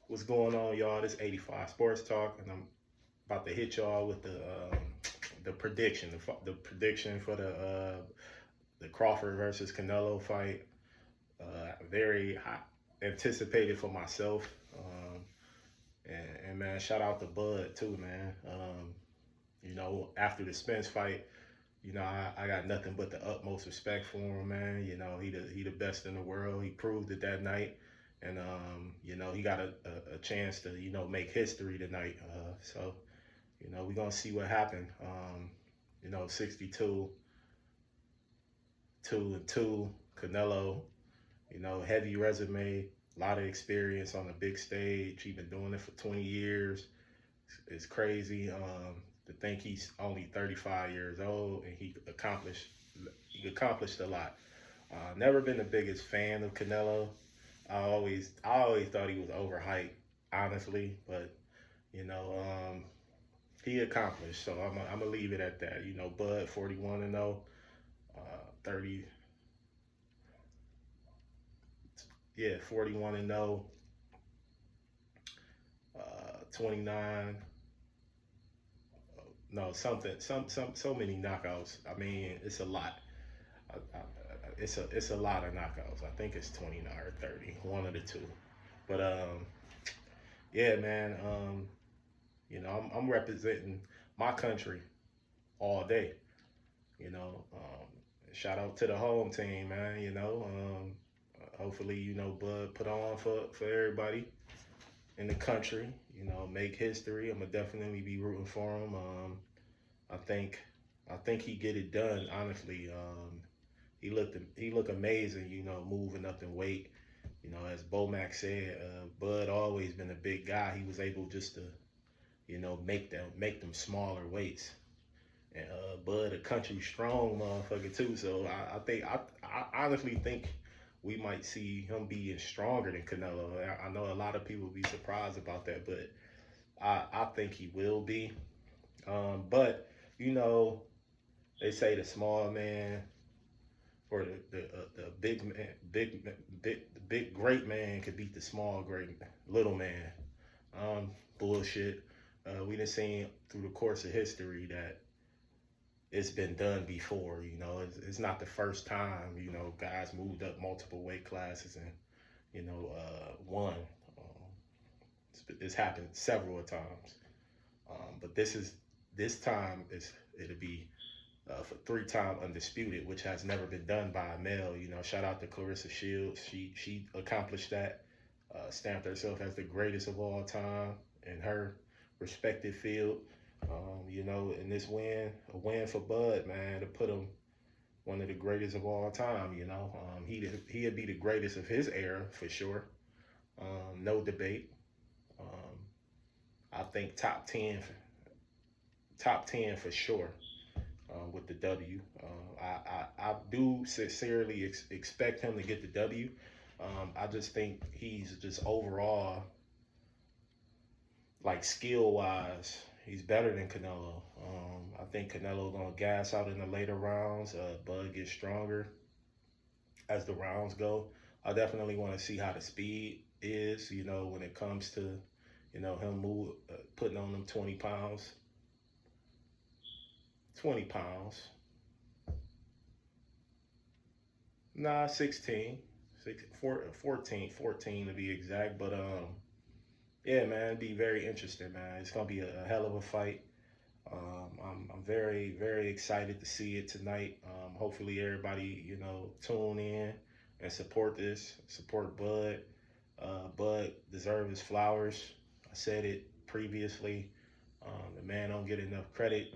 What's going on, y'all? This 85 Sports Talk, and I'm about to hit y'all with the prediction, the prediction for the Crawford versus Canelo fight. Very hot, anticipated for myself, and man, shout out to Bud too, man. After the Spence fight, I got nothing but the utmost respect for him, man. He the best in the world. He proved it that night, and he got a chance to make history tonight. So we're gonna see what happened. 62, 2-2, Canelo. Heavy resume, a lot of experience on the big stage. He's been doing it for 20 years. It's crazy. To think he's only 35 years old and he accomplished a lot. Never been the biggest fan of Canelo. I always thought he was overhyped, honestly. But you know, he accomplished. So I'm gonna leave it at that. Bud 41-0, 30, yeah, 41-0, 29. No, something, so many knockouts. I mean, it's a lot. It's a lot of knockouts. I think it's 29 or 30, one of the two. But yeah, man. I'm representing my country all day. Shout out to the home team, man. Hopefully, Bud put on for everybody in the country. Make history. I'm gonna definitely be rooting for him. I think I think he get it done. Honestly, he looked amazing. Moving up in weight. As Bomac said, Bud always been a big guy. He was able just to make them smaller weights. And Bud a country strong motherfucker too. So I honestly think we might see him being stronger than Canelo. I know a lot of people be surprised about that, but I think he will be. But you know, they say the small man or the big man, big great man could beat the small great little man. Bullshit. We done seen through the course of history that it's been done before. It's not the first time. Guys moved up multiple weight classes and won. It's happened several times. But this time it'll be for 3-time undisputed, which has never been done by a male. Shout out to Clarissa Shields. She accomplished that, stamped herself as the greatest of all time in her respective field. In this win, a win for Bud, man, to put him one of the greatest of all time. He'd be the greatest of his era for sure. No debate. I think top ten for sure. With the W. I do sincerely expect him to get the W. I just think he's just overall, like skill wise, he's better than Canelo. I think Canelo gonna gas out in the later rounds. Bud gets stronger as the rounds go. I definitely want to see how the speed is. When it comes to him putting on them 20 pounds. 20 pounds. Nah, 16. 14 to be exact. But yeah, man, it'd be very interesting, man. It's gonna be a hell of a fight. I'm very, very excited to see it tonight. Hopefully everybody, tune in and support Bud. Bud deserves his flowers. I said it previously. The man don't get enough credit.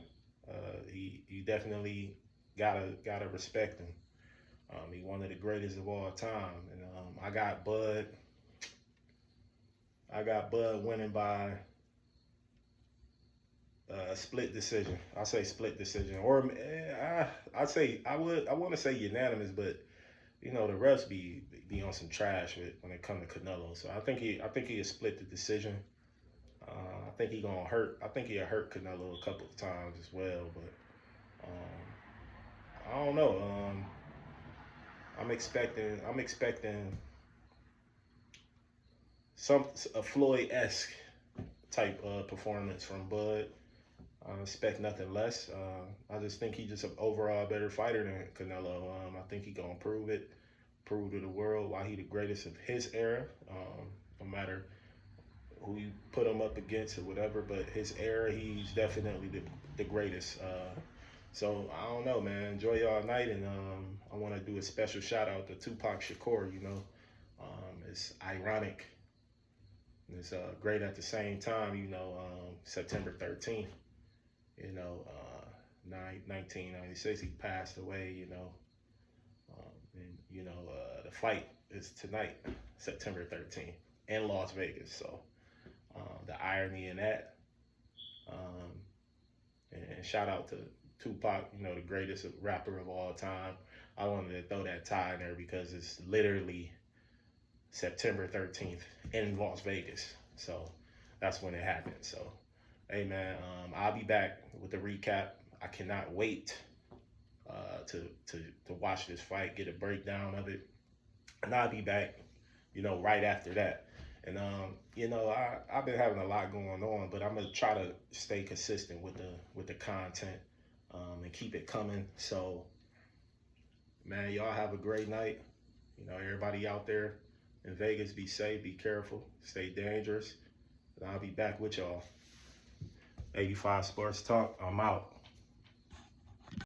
He definitely gotta respect him. He one of the greatest of all time, and I got Bud. Winning by split decision. I say split decision, or I want to say unanimous, but the refs be on some trash when it comes to Canelo. So I think he'll split the decision. I think he gonna hurt. I think he'll hurt Canelo a couple of times as well, but I don't know. I'm expecting a Floyd-esque type performance from Bud. I expect nothing less. I just think he's just an overall better fighter than Canelo. I think he gonna prove to the world why he the greatest of his era. No matter who you put him up against or whatever, but his era, he's definitely the greatest. So I don't know, man. Enjoy y'all night, and I want to do a special shout out to Tupac Shakur. It's ironic. It's great at the same time. September 13th. 1996, he passed away. The fight is tonight, September 13th, in Las Vegas. So the irony in that. And shout out to Tupac, the greatest rapper of all time. I wanted to throw that tie in there because it's literally September 13th in Las Vegas. So that's when it happened. So, hey man, I'll be back with a recap. I cannot wait to watch this fight, get a breakdown of it. And I'll be back, right after that. And I've been having a lot going on, but I'm gonna try to stay consistent with the content and keep it coming. So, man, y'all have a great night. Everybody out there in Vegas, be safe, be careful, stay dangerous. And I'll be back with y'all. 85 Sports Talk. I'm out.